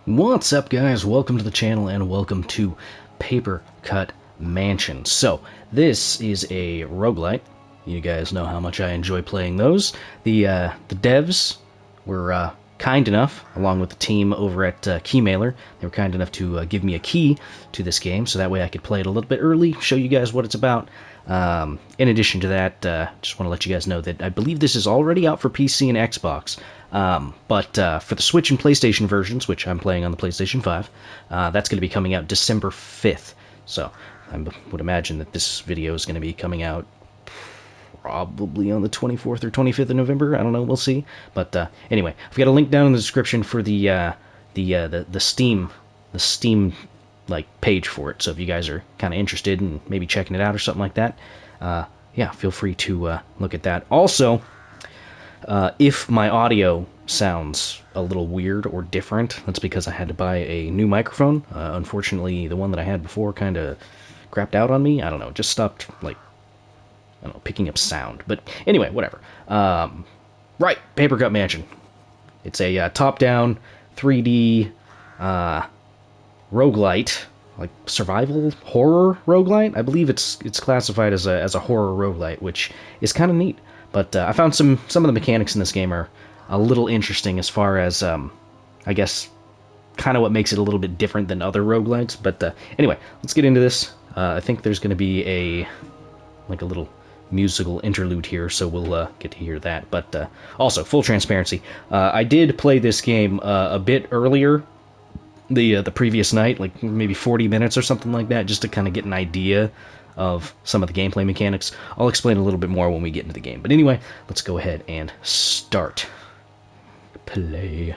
What's up, guys? Welcome to the channel and welcome to Papercutmansion. So, this is a roguelite. You guys know how much I enjoy playing those. The devs were kind enough, along with the team over at Keymailer, they were kind enough to give me a key to this game, so that way I could play it a little bit early, show you guys what it's about. In addition to that, just want to let you guys know that I believe this is already out for PC and Xbox, but for the Switch and PlayStation versions, which I'm playing on the PlayStation 5, that's going to be coming out December 5th. So I would imagine that this video is going to be coming out probably on the 24th or 25th of November. I don't know. We'll see. But anyway, I've got a link down in the description for the Steam like page for it. So if you guys are kind of interested in maybe checking it out or something like that, yeah, feel free to look at that. Also, if my audio sounds a little weird or different, that's because I had to buy a new microphone. Unfortunately, the one that I had before kind of crapped out on me. I don't know, just stopped, like, I don't know, picking up sound. But anyway, whatever. Right, Papercutmansion. It's a top-down 3D roguelite, like survival horror roguelite. I believe it's classified as a horror roguelite, which is kind of neat. But I found some of the mechanics in this game are a little interesting as far as I guess kind of what makes it a little bit different than other roguelites. But anyway, let's get into this. I think there's going to be a little musical interlude here, so we'll get to hear that. But also, full transparency, I did play this game a bit earlier the previous night, like maybe 40 minutes or something like that, just to kind of get an idea of some of the gameplay mechanics. I'll explain a little bit more when we get into the game. But anyway, let's go ahead and start. Play.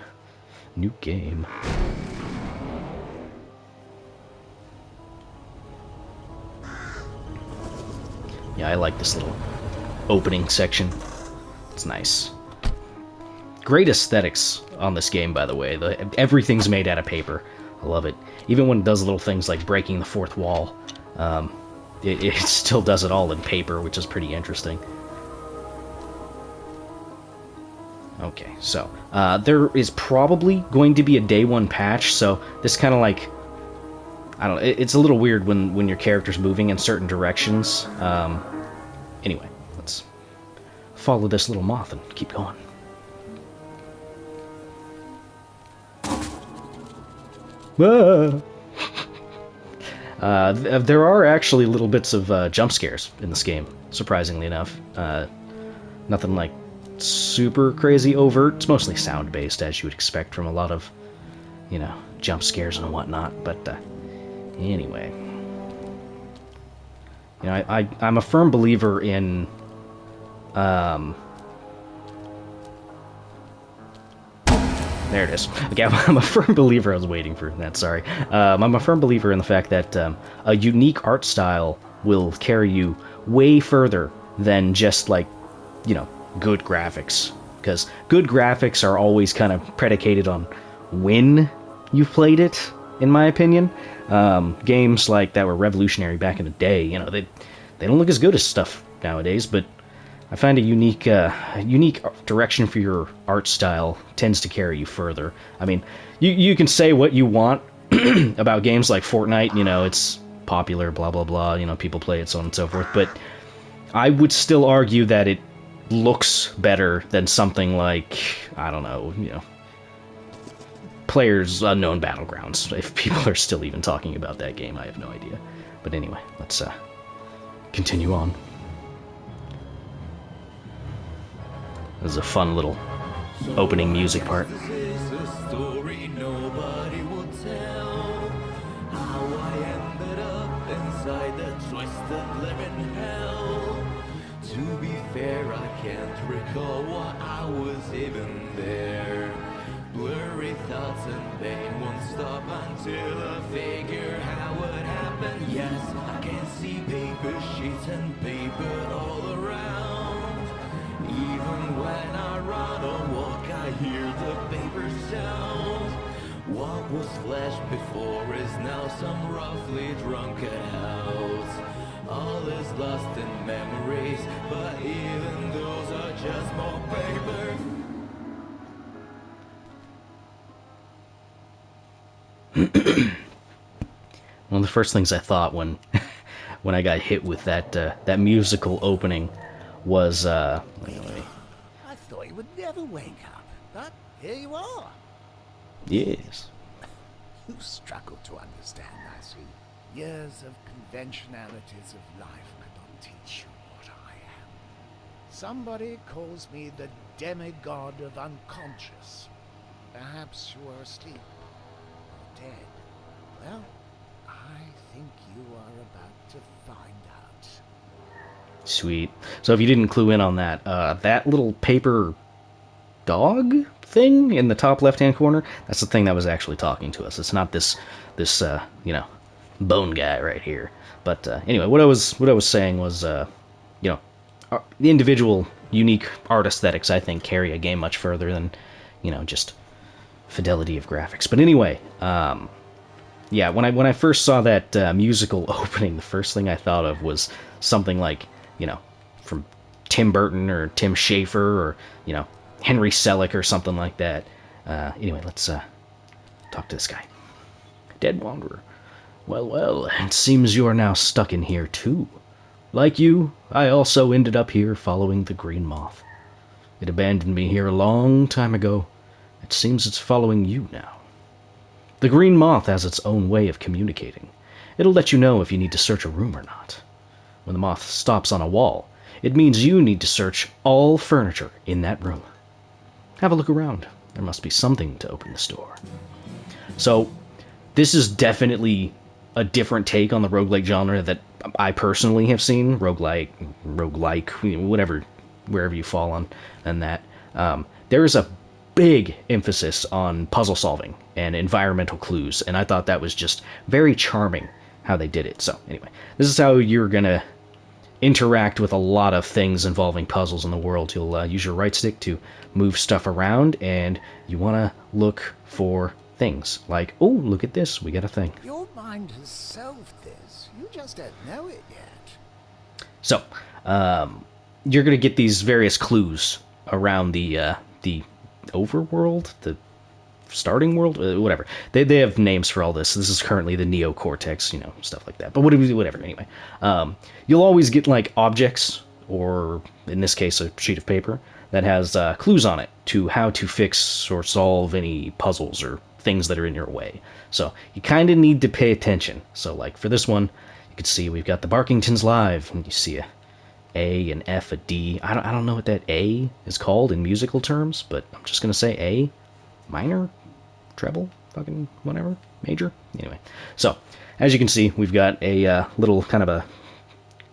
New game. Yeah, I like this little opening section. It's nice. Great aesthetics on this game, by the way. Everything's made out of paper. I love it. Even when it does little things like breaking the fourth wall, it still does it all in paper, which is pretty interesting. Okay, so there is probably going to be a day one patch, so this kind of like, I don't know, it's a little weird when your character's moving in certain directions. Anyway, let's follow this little moth and keep going. Ah! There are actually little bits of jump scares in this game, surprisingly enough. Nothing like super crazy overt. It's mostly sound-based, as you would expect from a lot of, you know, jump scares and whatnot. But anyway, you know, I'm a firm believer in there it is. Okay, I'm a firm believer. I was waiting for that, sorry. I'm a firm believer in the fact that a unique art style will carry you way further than just, like, you know, good graphics. Because good graphics are always kind of predicated on when you've played it, in my opinion. Games like that were revolutionary back in the day, you know, they don't look as good as stuff nowadays, but I find a unique direction for your art style tends to carry you further. I mean, you can say what you want about games like Fortnite, you know, it's popular, blah, blah, blah, you know, people play it, so on and so forth, but I would still argue that it looks better than something like, I don't know, you know, Players Unknown Battlegrounds. If people are still even talking about that game, I have no idea. But anyway, let's continue on. This is a fun little opening music part. To be fair, I can't recall why I was even there. Blurry thoughts and pain won't stop until I figure how it happened. Yes, I can see paper sheets and paper all around. Even when I run or walk, I hear the paper sound. What was flesh before is now some roughly drunken house. All is lost in memories, but even those are just more paper. One of the first things I thought when when I got hit with that musical opening was I thought you would never wake up, but here you are. yes. You struggle to understand, I see. Years of conventionalities of life could not teach you what I am. Somebody calls me the demigod of unconscious. Perhaps you are asleep or dead. Well, I think you are about to find out. Sweet. So if you didn't clue in on that, that little paper dog thing in the top left-hand corner, that's the thing that was actually talking to us. It's not this bone guy right here. But anyway, what I was saying was, the individual unique art aesthetics, I think, carry a game much further than, just fidelity of graphics. But anyway, yeah, when I first saw that musical opening, the first thing I thought of was something like, from Tim Burton or Tim Schafer or, Henry Selick or something like that. Anyway, let's talk to this guy. Dead Wanderer. Well, it seems you are now stuck in here too. Like you, I also ended up here following the Green Moth. It abandoned me here a long time ago. It seems it's following you now. The Green Moth has its own way of communicating. It'll let you know if you need to search a room or not. When the moth stops on a wall, it means you need to search all furniture in that room. Have a look around. There must be something to open this door. So, this is definitely a different take on the roguelike genre that I personally have seen. Roguelike, whatever, wherever you fall on that. There is a big emphasis on puzzle solving and environmental clues, and I thought that was just very charming how they did it. So, anyway, this is how you're going to interact with a lot of things involving puzzles in the world. You'll use your right stick to move stuff around, and you want to look for things. Like, oh, look at this, we got a thing. Your mind has solved this. You just don't know it yet. So, you're going to get these various clues around the overworld, the starting world, whatever. They have names for all this. This is currently the neocortex, stuff like that. But whatever, anyway. You'll always get, like, objects, or, in this case, a sheet of paper, that has clues on it to how to fix or solve any puzzles or things that are in your way. So, you kind of need to pay attention. So, like, for this one, you can see we've got the Barkingtons Live, and you see a, an F, a D. I don't know what that A is called in musical terms, but I'm just going to say A. Minor? Treble? Fucking whatever? Major? Anyway. So, as you can see, we've got a little kind of a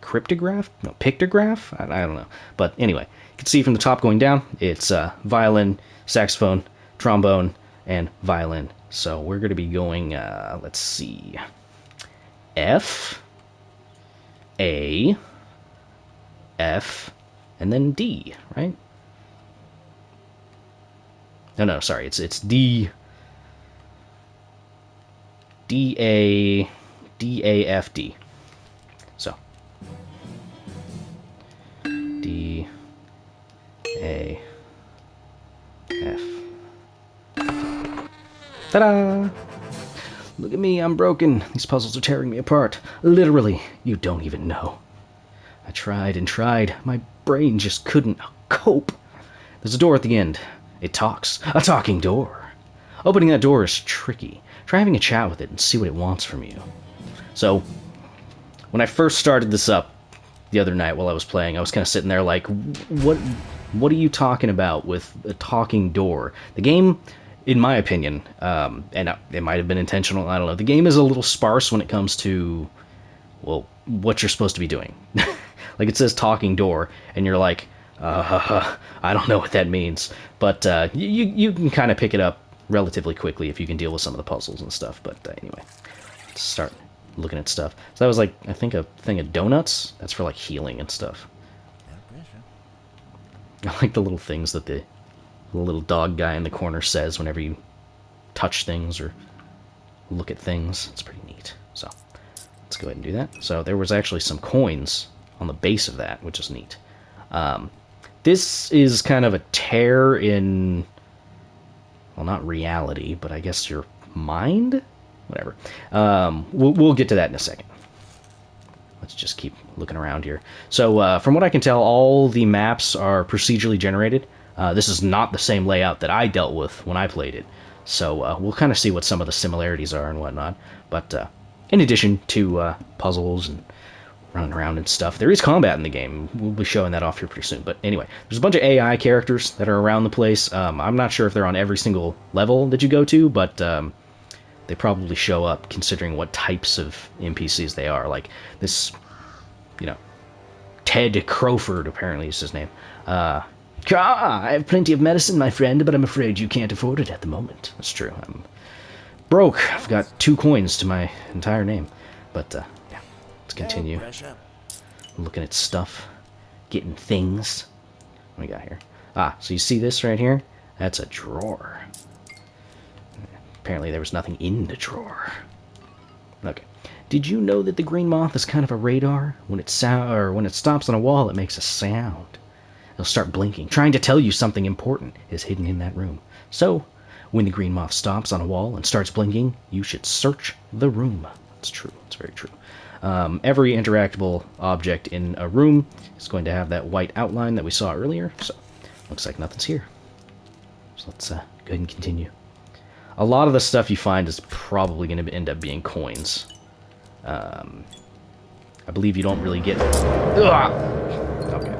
cryptograph? No, pictograph? I don't know. But anyway, you can see from the top going down, it's violin, saxophone, trombone, and violin. So we're going to be going, let's see, F, A, F, and then D, right? No, sorry, it's D, D, A, D, A, F, D. So, D, A, F. Ta-da! Look at me, I'm broken. These puzzles are tearing me apart. Literally, you don't even know. I tried and tried. My brain just couldn't cope. There's a door at the end. It talks. A talking door. Opening that door is tricky. Try having a chat with it and see what it wants from you. So, when I first started this up the other night while I was playing, I was kind of sitting there like, what are you talking about with a talking door? The game, in my opinion, and it might have been intentional, I don't know, the game is a little sparse when it comes to, well, what you're supposed to be doing. Like, it says talking door, and you're like, I don't know what that means. But you can kind of pick it up relatively quickly if you can deal with some of the puzzles and stuff. But anyway, let's start looking at stuff. So that was like, I think, a thing of donuts. That's for like healing and stuff. I like the little things that the little dog guy in the corner says whenever you touch things or look at things. It's pretty neat. So let's go ahead and do that. So there was actually some coins on the base of that, which is neat. This is kind of a tear in, well, not reality, but I guess your mind? whatever. We'll get to that in a second. Let's just keep looking around here. So from what I can tell, all the maps are procedurally generated. This is not the same layout that I dealt with when I played it. So we'll kind of see what some of the similarities are and whatnot. But in addition to puzzles and running around and stuff, there is combat in the game. We'll be showing that off here pretty soon. But anyway, there's a bunch of AI characters that are around the place. I'm not sure if they're on every single level that you go to, but they probably show up considering what types of NPCs they are. Like this, Ted Crowford, apparently is his name. I have plenty of medicine, my friend, but I'm afraid you can't afford it at the moment. That's true. I'm broke. I've got 2 coins to my entire name. But, yeah, let's continue. Looking at stuff. Getting things. What we got here? So you see this right here? That's a drawer. Apparently there was nothing in the drawer. Okay. Did you know that the green moth is kind of a radar? When it stops on a wall, it makes a sound. It'll start blinking, trying to tell you something important is hidden in that room. So, when the green moth stops on a wall and starts blinking, you should search the room. It's true. It's very true. Every interactable object in a room is going to have that white outline that we saw earlier. So, looks like nothing's here. So let's go ahead and continue. A lot of the stuff you find is probably going to end up being coins. I believe you don't really get... Ugh! Okay.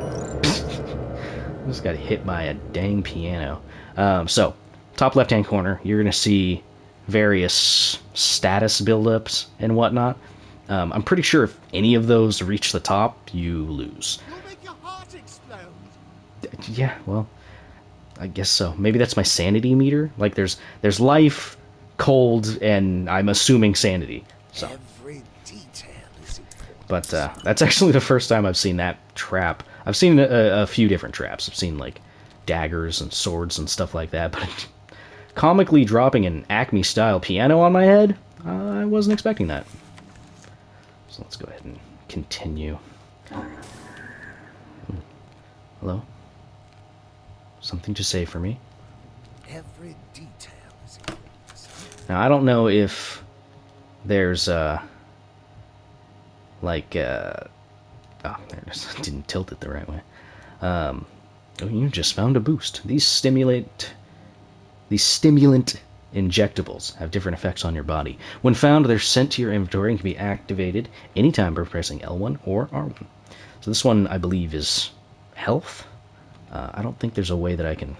I just got hit by a dang piano. So, top left-hand corner, you're going to see various status buildups and whatnot. I'm pretty sure if any of those reach the top, you lose. You'll make your heart explode. Yeah, well, I guess so. Maybe that's my sanity meter. Like, there's life, cold, and I'm assuming sanity. So. Every detail is important. But that's actually the first time I've seen that trap. I've seen a few different traps. I've seen, like, daggers and swords and stuff like that. But comically dropping an Acme-style piano on my head, I wasn't expecting that. So let's go ahead and continue. Hello? Something to say for me? Every detail is important. Now, I don't know if there's, oh, there it is. I didn't tilt it the right way. Oh, you just found a boost. These stimulant injectables have different effects on your body. When found, they're sent to your inventory and can be activated anytime by pressing L1 or R1. So this one, I believe, is health. I don't think there's a way that I can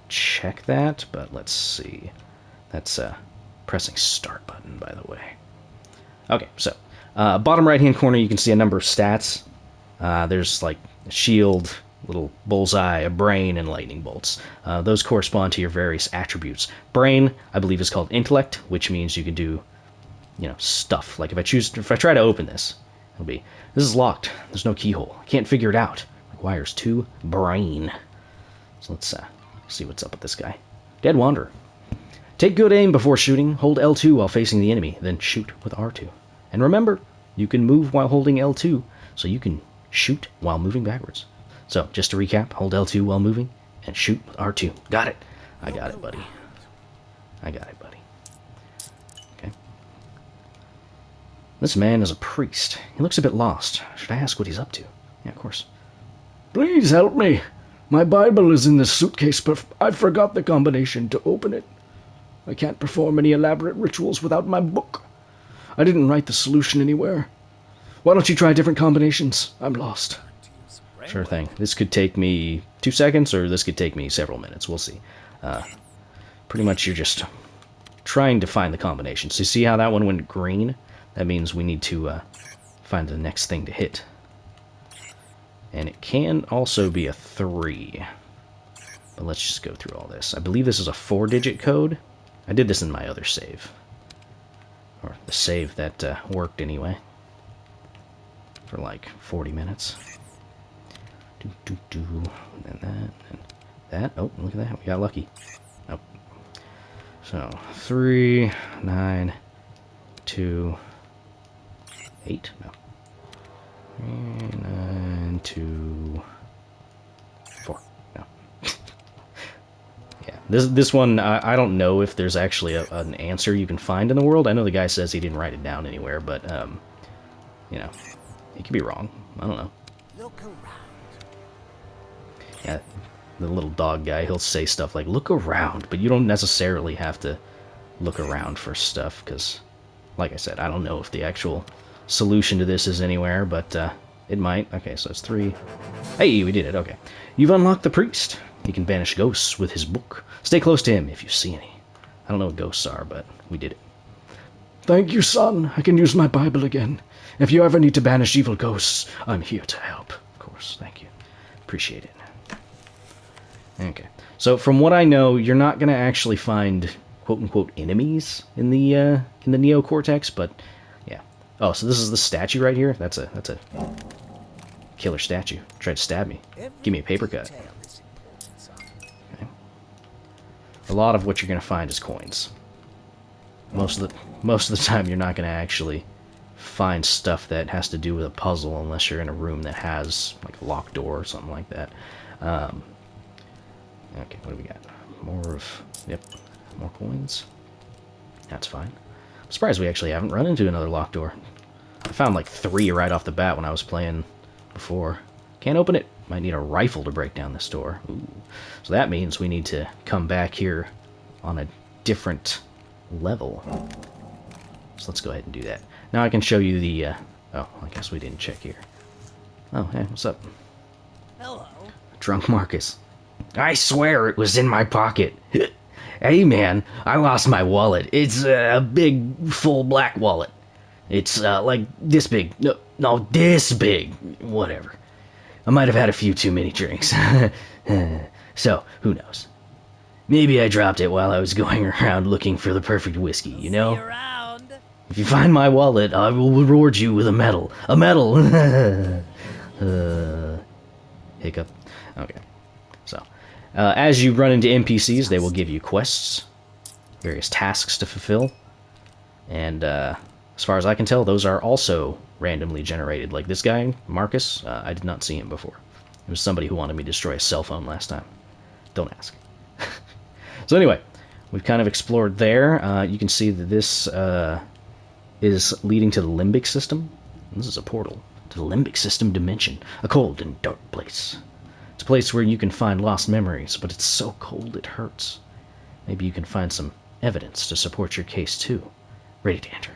check that, but let's see. That's pressing start button, by the way. Okay, so bottom right-hand corner, you can see a number of stats. There's like a shield, little bullseye, a brain, and lightning bolts. Those correspond to your various attributes. Brain, I believe, is called intellect, which means you can do, stuff. Like if I try to open this, it'll be, this is locked. There's no keyhole. I can't figure it out. Requires 2 brain. So let's see what's up with this guy. Dead Wanderer. Take good aim before shooting. Hold L2 while facing the enemy, then shoot with R2. And remember, you can move while holding L2, so you can shoot while moving backwards. So, just to recap, hold L2 while moving, and shoot with R2. Got it. I got it, buddy. I got it, buddy. Okay. This man is a priest. He looks a bit lost. Should I ask what he's up to? Yeah, of course. Please help me. My Bible is in this suitcase, but I forgot the combination to open it. I can't perform any elaborate rituals without my book. I didn't write the solution anywhere. Why don't you try different combinations? I'm lost. Sure thing. This could take me 2 seconds, or this could take me several minutes. We'll see. Pretty much you're just trying to find the combination. So you see how that one went green? That means we need to find the next thing to hit. And it can also be a 3. But let's just go through all this. I believe this is a 4-digit code. I did this in my other save. Or the save that worked anyway. For like 40 minutes. And that, and that. Oh, look at that. We got lucky. Oh. So, 3, 9, 2, 8. No. 3, 9, 2, 4. No. Yeah, This one, I don't know if there's actually an answer you can find in the world. I know the guy says he didn't write it down anywhere, but, you know, he could be wrong. I don't know. Look around. Yeah, the little dog guy, he'll say stuff like, look around, but you don't necessarily have to look around for stuff, because, like I said, I don't know if the actual solution to this is anywhere, but it might. Okay, so it's 3. Hey, we did it, okay. You've unlocked the priest. He can banish ghosts with his book. Stay close to him if you see any. I don't know what ghosts are, but we did it. Thank you, son. I can use my Bible again. If you ever need to banish evil ghosts, I'm here to help. Of course, thank you. Appreciate it. Okay, so from what I know, you're not going to actually find quote-unquote enemies in the neocortex, but yeah. Oh, so this is the statue right here? That's a killer statue. Tried to stab me. Give me a paper cut. Okay. A lot of what you're going to find is coins. Most of the time, you're not going to actually find stuff that has to do with a puzzle unless you're in a room that has like a locked door or something like that. Okay, what do we got? More coins. That's fine. I'm surprised we actually haven't run into another locked door. I found like 3 right off the bat when I was playing before. Can't open it. Might need a rifle to break down this door. Ooh. So that means we need to come back here on a different level. So let's go ahead and do that. Now I can show you the, oh, I guess we didn't check here. Oh, hey, what's up? Hello. Drunk Marcus. I swear it was in my pocket. Hey man, I lost my wallet. It's a big, full black wallet. It's like this big. No, this big. Whatever. I might have had a few too many drinks. So, who knows? Maybe I dropped it while I was going around looking for the perfect whiskey, you know? If you find my wallet, I will reward you with a medal. A medal! Hiccup. Okay. So, as you run into NPCs, they will give you quests, various tasks to fulfill, and as far as I can tell, those are also randomly generated. Like this guy, Marcus, I did not see him before. It was somebody who wanted me to destroy a cell phone last time. Don't ask. So anyway, we've kind of explored there. You can see that this is leading to the limbic system. This is a portal to the limbic system dimension, a cold and dark place. It's a place where you can find lost memories, but it's so cold it hurts. Maybe you can find some evidence to support your case too. Ready to enter.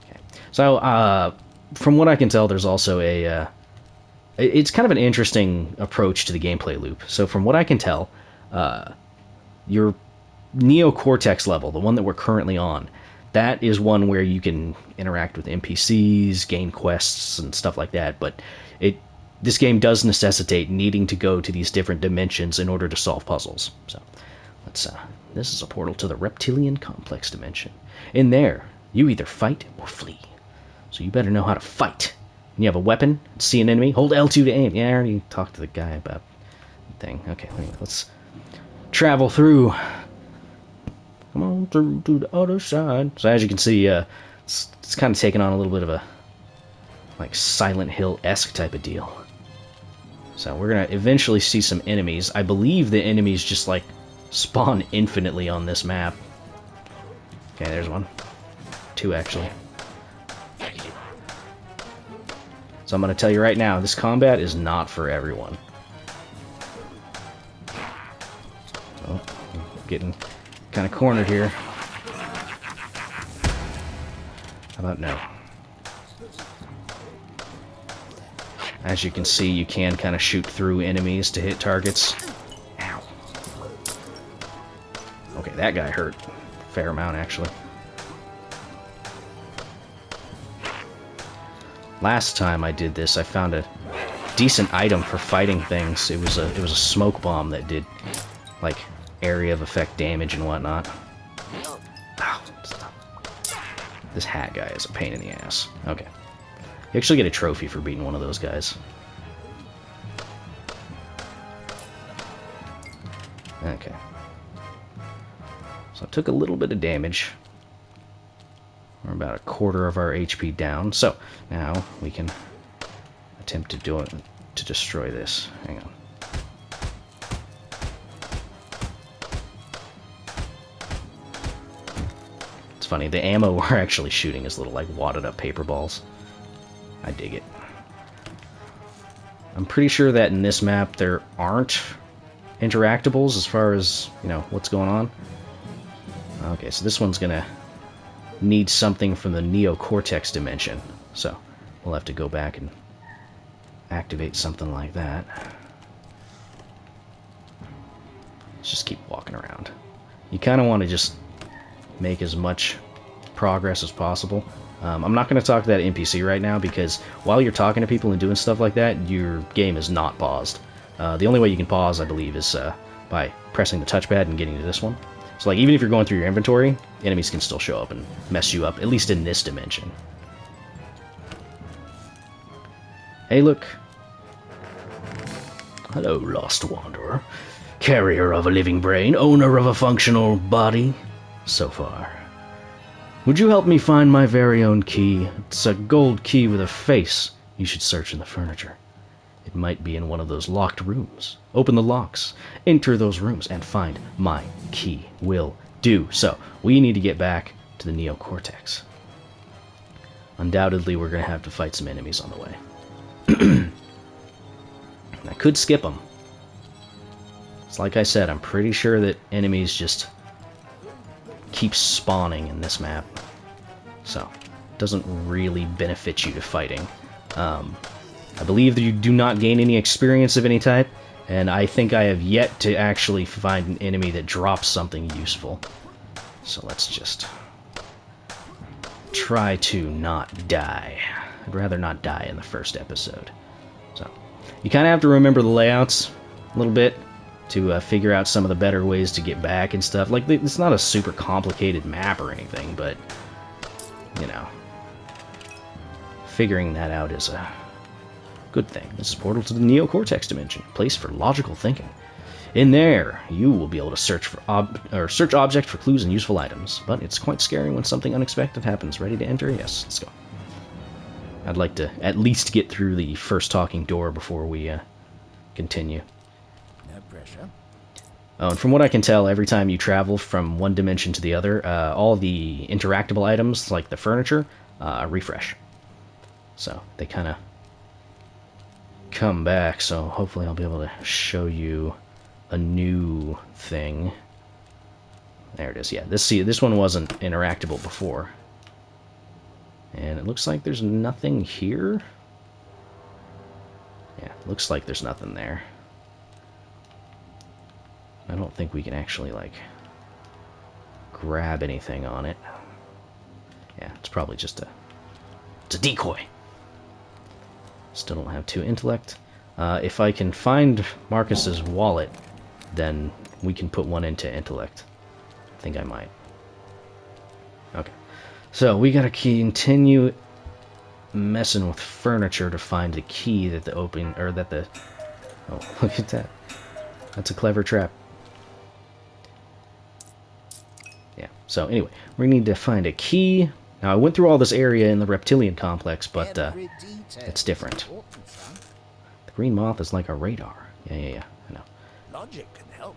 Okay. So, from what I can tell, there's also a... it's kind of an interesting approach to the gameplay loop. So from what I can tell, your neocortex level, the one that we're currently on, that is one where you can interact with NPCs, gain quests, and stuff like that, but this game does necessitate needing to go to these different dimensions in order to solve puzzles. So, this is a portal to the reptilian complex dimension. In there, you either fight or flee. So you better know how to fight. When you have a weapon, see an enemy, hold L2 to aim. Yeah, I already talked to the guy about the thing. Okay, anyway, let's travel through. Come on through to the other side. So as you can see, it's kind of taking on a little bit of a like Silent Hill-esque type of deal. So we're gonna eventually see some enemies. I believe the enemies just like spawn infinitely on this map. Okay, there's one. 2 actually. So I'm gonna tell you right now, this combat is not for everyone. Oh, I'm getting kind of cornered here. How about no? As you can see, you can kind of shoot through enemies to hit targets. Ow. Okay, that guy hurt. Fair amount, actually. Last time I did this, I found a decent item for fighting things. It was a smoke bomb that did like area of effect damage and whatnot. Ow, stop. This hat guy is a pain in the ass. Okay. You actually get a trophy for beating one of those guys. Okay. So I took a little bit of damage. We're about a quarter of our HP down. So now we can attempt to destroy this. Hang on. It's funny, the ammo we're actually shooting is little, like, wadded up paper balls. I dig it. I'm pretty sure that in this map there aren't interactables as far as, you know, what's going on. Okay, so this one's gonna need something from the neocortex dimension. So, we'll have to go back and activate something like that. Let's just keep walking around. You kind of want to just make as much progress as possible. I'm not going to talk to that NPC right now because while you're talking to people and doing stuff like that, your game is not paused. The only way you can pause, I believe, is by pressing the touchpad and getting to this one. So, like, even if you're going through your inventory, enemies can still show up and mess you up, at least in this dimension. Hey, look. Hello, lost wanderer. Carrier of a living brain, owner of a functional body. So far. Would you help me find my very own key? It's a gold key with a face. You should search in the furniture. It might be in one of those locked rooms. Open the locks, enter those rooms, and find my key. Will do. So, we need to get back to the neocortex. Undoubtedly, we're going to have to fight some enemies on the way. I could skip them. It's like I said, I'm pretty sure that enemies just keep spawning in this map. So, it doesn't really benefit you to fighting. I believe that you do not gain any experience of any type, and I think I have yet to actually find an enemy that drops something useful. So let's just try to not die. I'd rather not die in the first episode. So, you kind of have to remember the layouts a little bit to figure out some of the better ways to get back and stuff. Like, it's not a super complicated map or anything, but, you know, figuring that out is a good thing. This is Portal to the Neocortex Dimension, place for logical thinking. In there, you will be able to search for search objects for clues and useful items, but it's quite scary when something unexpected happens. Ready to enter? Yes, let's go. I'd like to at least get through the first talking door before we continue. No pressure. Oh, and from what I can tell, every time you travel from one dimension to the other, all the interactable items, like the furniture, refresh. So, they kind of come back, so hopefully I'll be able to show you a new thing. There it is, yeah. This one wasn't interactable before. And it looks like there's nothing here. Yeah, looks like there's nothing there. I don't think we can actually, like, grab anything on it. Yeah, it's probably just it's a decoy. Still don't have 2 intellect. If I can find Marcus's wallet, then we can put 1 into intellect. I think I might. Okay. So, we gotta continue messing with furniture to find the key that oh, look at that. That's a clever trap. Yeah, so anyway, we need to find a key. Now, I went through all this area in the reptilian complex, but it's different. The green moth is like a radar. Yeah, I know. Logic can help.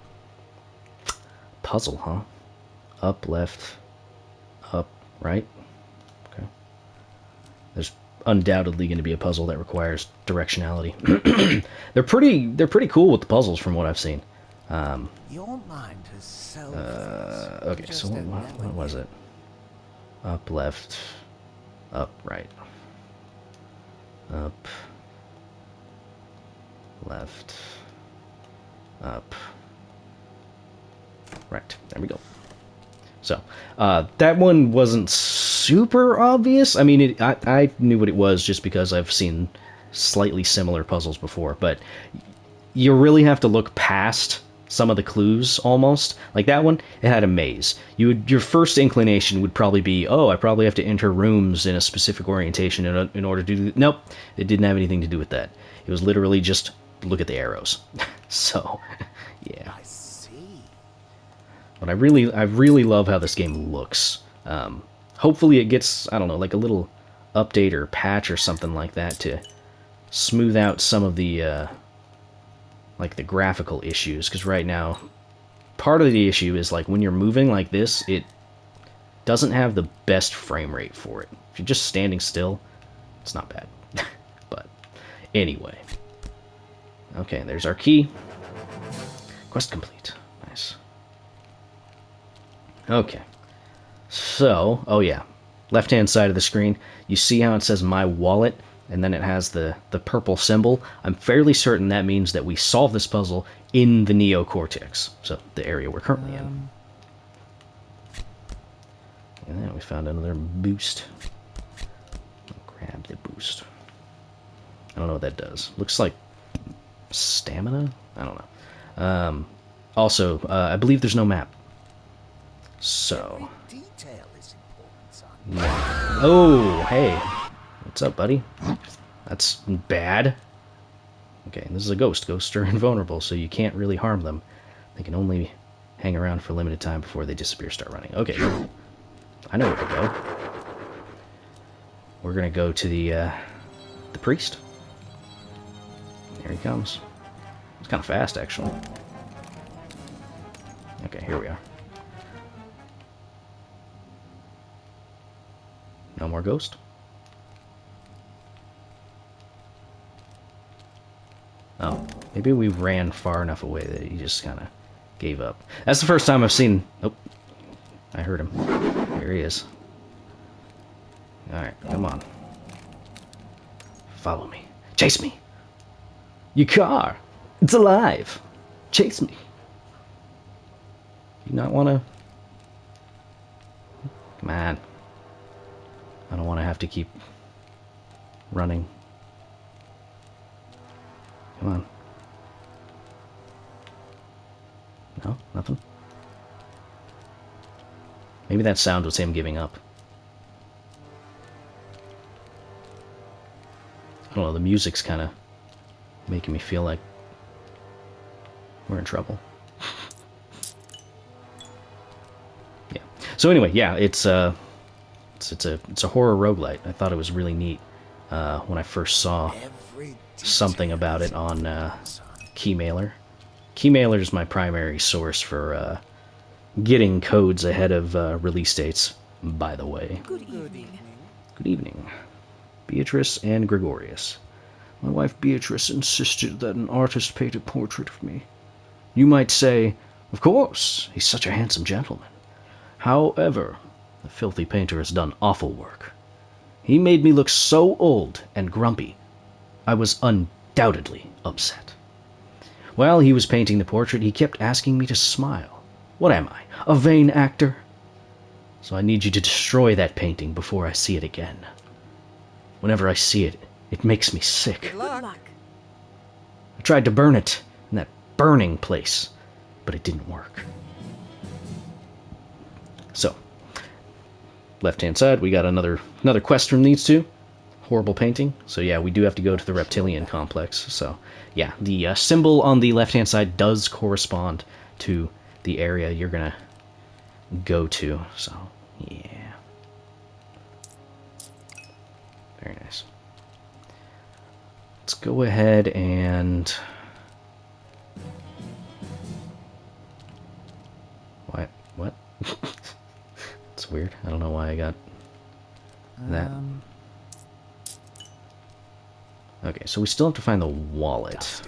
Puzzle, huh? Up, left, up, right? Okay. There's undoubtedly going to be a puzzle that requires directionality. They're pretty cool with the puzzles from what I've seen. Your mind has solved Okay, so what was it? Up, left, up, right. Up, left, up, right. There we go. So, that one wasn't super obvious. I mean, I knew what it was just because I've seen slightly similar puzzles before, but you really have to look past some of the clues, almost. Like that one, it had a maze. Your first inclination would probably be, oh, I probably have to enter rooms in a specific orientation in order to do... Nope, it didn't have anything to do with that. It was literally just look at the arrows. So, yeah. I see. But I really love how this game looks. Hopefully it gets, I don't know, like a little update or patch or something like that to smooth out some of the... like the graphical issues, because right now part of the issue is like when you're moving like this, it doesn't have the best frame rate for it. If you're just standing still, it's not bad. But anyway. Okay, there's our key. Quest complete. Nice. Okay. So, oh yeah. Left-hand side of the screen, you see how it says My Wallet, and then it has the purple symbol? I'm fairly certain that means that we solve this puzzle in the neocortex, so the area we're currently in. And then we found another boost. I'll grab the boost. I don't know what that does. Looks like stamina? I don't know. Also, I believe there's no map. So... Detail is important, son. yeah. Oh, hey. What's up, buddy? That's bad. Okay, this is a ghost. Ghosts are invulnerable, so you can't really harm them. They can only hang around for a limited time before they disappear, start running. Okay. I know where to go. We're gonna go to the priest. There he comes. It's kind of fast, actually. Okay, here we are. No more ghost? Oh, maybe we ran far enough away that he just kind of gave up. That's the first time I've seen... Oh, I heard him. Here he is. Alright, come on. Follow me. Chase me! Your car! It's alive! Chase me! You not want to... Come on. I don't want to have to keep running. Come on. No? Nothing? Maybe that sound was him giving up. I don't know, the music's kind of making me feel like we're in trouble. Yeah. So anyway, yeah, it's a horror roguelite. I thought it was really neat when I first saw something about it on Keymailer. Keymailer is my primary source for getting codes ahead of release dates, by the way. Good evening. Good evening. Beatrice and Gregorius. My wife Beatrice insisted that an artist paint a portrait of me. You might say, of course, he's such a handsome gentleman. However, the filthy painter has done awful work. He made me look so old and grumpy. I was undoubtedly upset. While he was painting the portrait, he kept asking me to smile. What am I, a vain actor? So I need you to destroy that painting before I see it again. Whenever I see it, it makes me sick. Good luck. I tried to burn it in that burning place, but it didn't work. So, left-hand side, we got another quest from these two. Horrible painting. So yeah, we do have to go to the reptilian complex. So yeah, the symbol on the left-hand side does correspond to the area you're gonna go to. So yeah, very nice. Let's go ahead and... What? It's weird. I don't know why I got that. Okay, so we still have to find the wallet.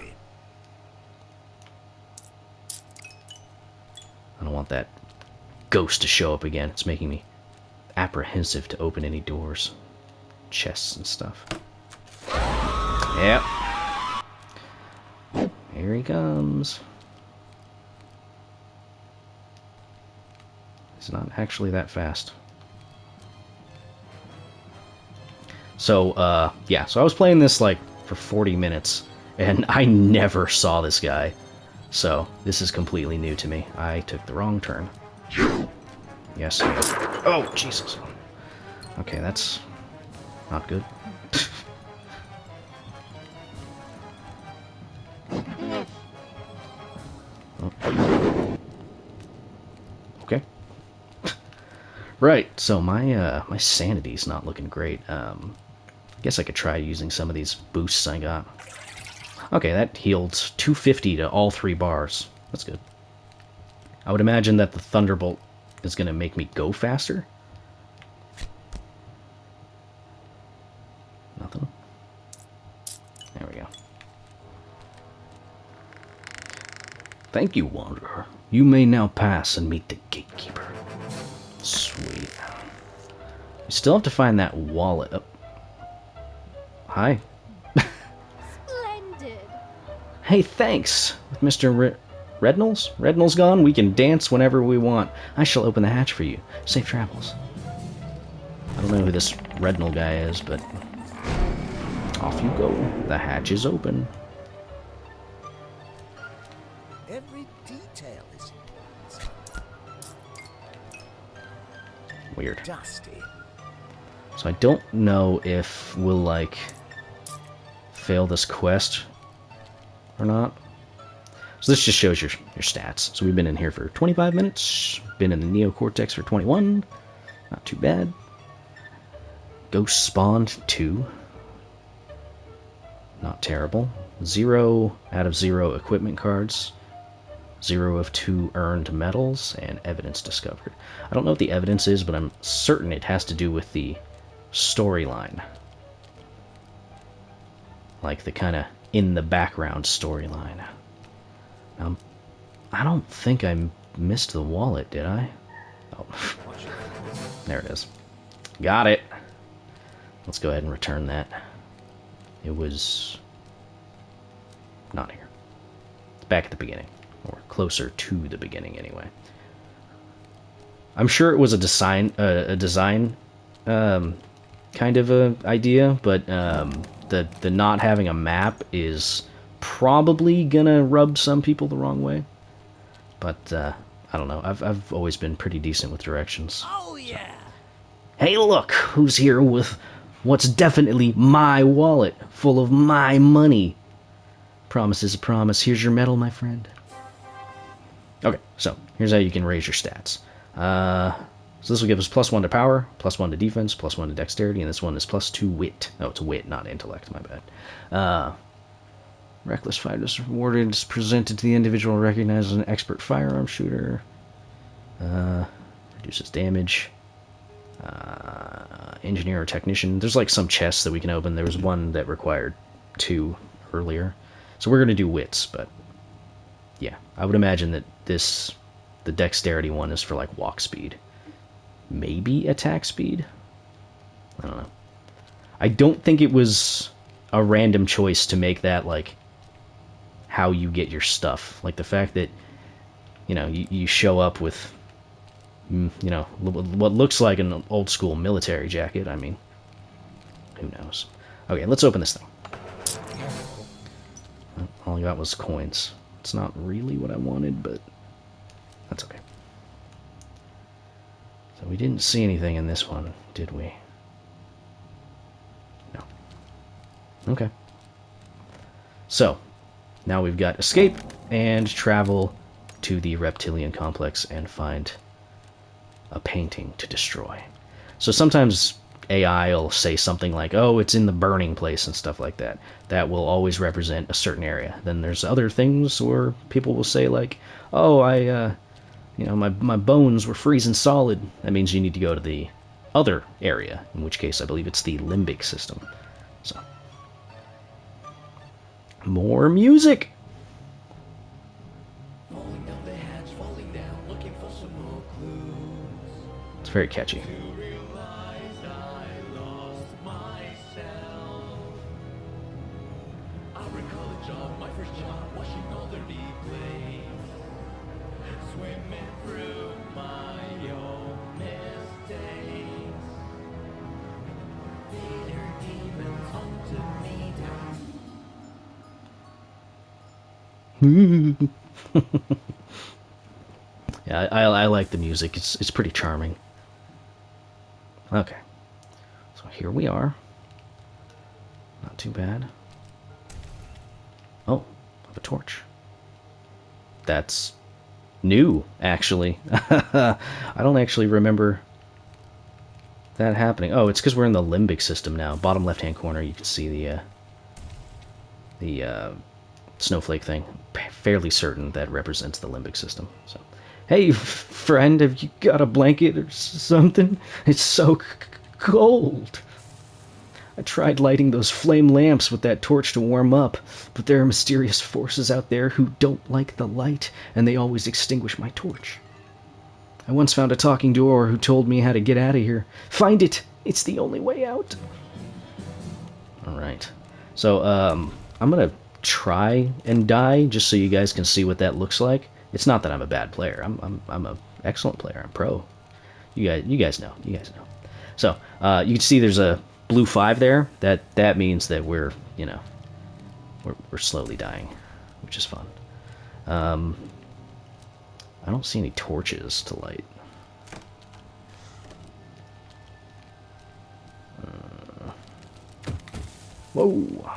I don't want that ghost to show up again. It's making me apprehensive to open any doors, chests and stuff. Yep. Here he comes. He's not actually that fast. So, yeah, so I was playing this, like, for 40 minutes, and I never saw this guy. So, this is completely new to me. I took the wrong turn. Yes. Oh, Jesus. Okay, that's not good. Oh. Okay. Right, so my sanity's not looking great. Guess I could try using some of these boosts I got. Okay, that healed 250 to all 3 bars. That's good. I would imagine that the Thunderbolt is going to make me go faster, Thank you, Wanderer. You may now pass and meet the gatekeeper. Sweet. We still have to find that wallet. Oh. Hi. Splendid. Hey, thanks. With Mr. Rednall's gone, we can dance whenever we want. I shall open the hatch for you. Safe travels. I don't know who this Rednall guy is, but off you go. The hatch is open. Every detail is Weird. dusty. So I don't know if we'll, like, fail this quest or not. So this just shows your stats. So we've been in here for 25 minutes. Been in the neocortex for 21. Not too bad. Ghost spawned 2. Not terrible. 0 out of 0 equipment cards. 0 of 2 earned medals, and evidence discovered. I don't know what the evidence is, but I'm certain it has to do with the storyline. Like the kind of in the background storyline. I don't think I missed the wallet, did I? Oh, there it is. Got it. Let's go ahead and return that. It was not here. It's back at the beginning. Or closer to the beginning, anyway. I'm sure it was a design kind of a idea, but the not having a map is probably gonna rub some people the wrong way. But I don't know. I've always been pretty decent with directions. Oh yeah. Hey, look, who's here with what's definitely my wallet, full of my money. Promise is a promise. Here's your medal, my friend. Okay, so here's how you can raise your stats. So this will give us +1 to power, +1 to defense, +1 to dexterity, and this one is +2 wit. Oh, it's wit, not intellect, my bad. Reckless fight is rewarded, is presented to the individual recognized as an expert firearm shooter. Reduces damage. Engineer or technician. There's like some chests that we can open. There was one that required 2 earlier. So we're going to do wits, but yeah, I would imagine that the dexterity one is for like walk speed. Maybe attack speed? I don't know. I don't think it was a random choice to make that like how you get your stuff. Like the fact that, you know, you show up with, you know, what looks like an old school military jacket. I mean, who knows? Okay, let's open this thing. All I got was coins. It's not really what I wanted, but that's okay. So we didn't see anything in this one, did we? No. Okay. So, now we've got escape and travel to the reptilian complex and find a painting to destroy. So sometimes AI will say something like, oh, it's in the burning place and stuff like that. That will always represent a certain area. Then there's other things where people will say like, oh, you know, my bones were freezing solid. That means you need to go to the other area, in which case I believe it's the limbic system. So, more music! Falling down the hatch, falling down, looking for some more clues. It's very catchy. To realize I lost myself. I recall a job, my first job, washing all dirty plates. Swimming through my own mistakes. Theater demons haunted me down. Yeah, I like the music. It's pretty charming. Okay. So here we are. Not too bad. Oh, I have a torch. That's new, actually. I don't actually remember that happening. Oh, it's because we're in the limbic system now. Bottom left-hand corner, you can see the snowflake thing. Fairly certain that represents the limbic system. So, hey, friend, have you got a blanket or something? It's so cold. I tried lighting those flame lamps with that torch to warm up, but there are mysterious forces out there who don't like the light, and they always extinguish my torch. I once found a talking door who told me how to get out of here. Find it! It's the only way out. Alright. So, I'm gonna try and die just so you guys can see what that looks like. It's not that I'm a bad player. I'm an excellent player. I'm pro. You guys know. You guys know. So, you can see there's a blue 5 there. That means that we're, you know, we're slowly dying, which is fun. I don't see any torches to light. Whoa.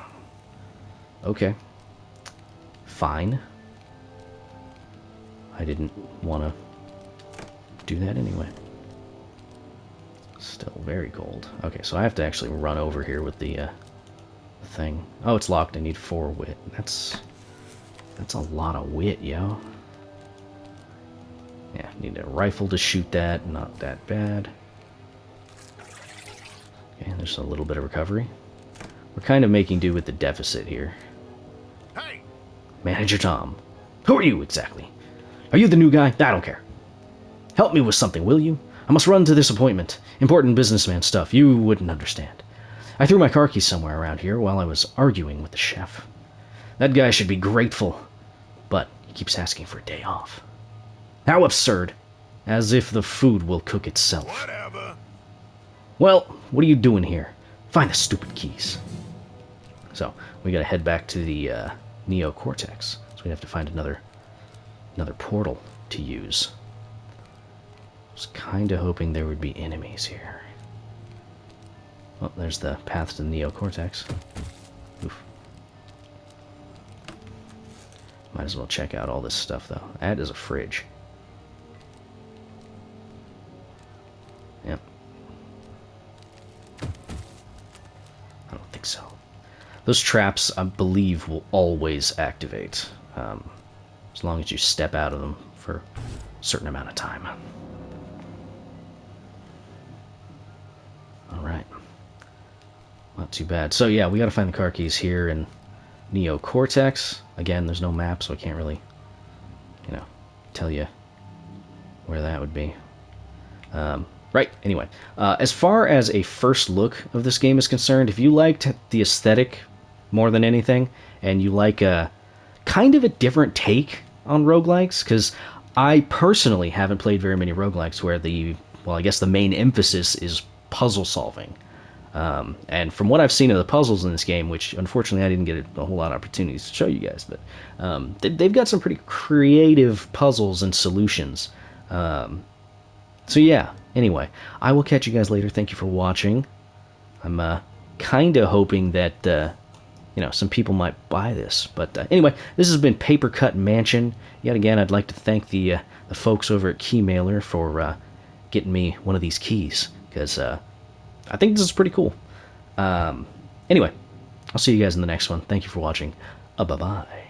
Okay. Fine. I didn't want to do that anyway. Still very cold. Okay, so I have to actually run over here with the thing. Oh, it's locked. I need 4 wit. That's a lot of wit, yo. Yeah, need a rifle to shoot that. Not that bad. Okay, there's a little bit of recovery. We're kind of making do with the deficit here. Hey! Manager Tom. Who are you exactly? Are you the new guy? I don't care. Help me with something, will you? I must run to this appointment. Important businessman stuff. You wouldn't understand. I threw my car keys somewhere around here while I was arguing with the chef. That guy should be grateful, but he keeps asking for a day off. How absurd. As if the food will cook itself. Whatever. Well, what are you doing here? Find the stupid keys. So, we gotta head back to the neocortex. So we have to find another portal to use. I was kinda hoping there would be enemies here. Well, there's the path to the neocortex. Oof. Might as well check out all this stuff, though. That is a fridge. Yep. I don't think so. Those traps, I believe, will always activate. As long as you step out of them for a certain amount of time. Alright. Not too bad. So yeah, we gotta find the car keys here in neocortex. Again, there's no map, so I can't really, you know, tell you where that would be. Right, anyway. As far as a first look of this game is concerned, if you liked the aesthetic more than anything, and you like a kind of a different take on roguelikes, because I personally haven't played very many roguelikes where I guess the main emphasis is puzzle solving. And from what I've seen of the puzzles in this game, which unfortunately I didn't get a whole lot of opportunities to show you guys, but they've got some pretty creative puzzles and solutions. So yeah, anyway, I will catch you guys later. Thank you for watching. I'm kind of hoping that some people might buy this. But anyway, this has been Papercutmansion. Yet again, I'd like to thank the folks over at Keymailer for getting me one of these keys, because I think this is pretty cool. Anyway, I'll see you guys in the next one. Thank you for watching. Bye-bye.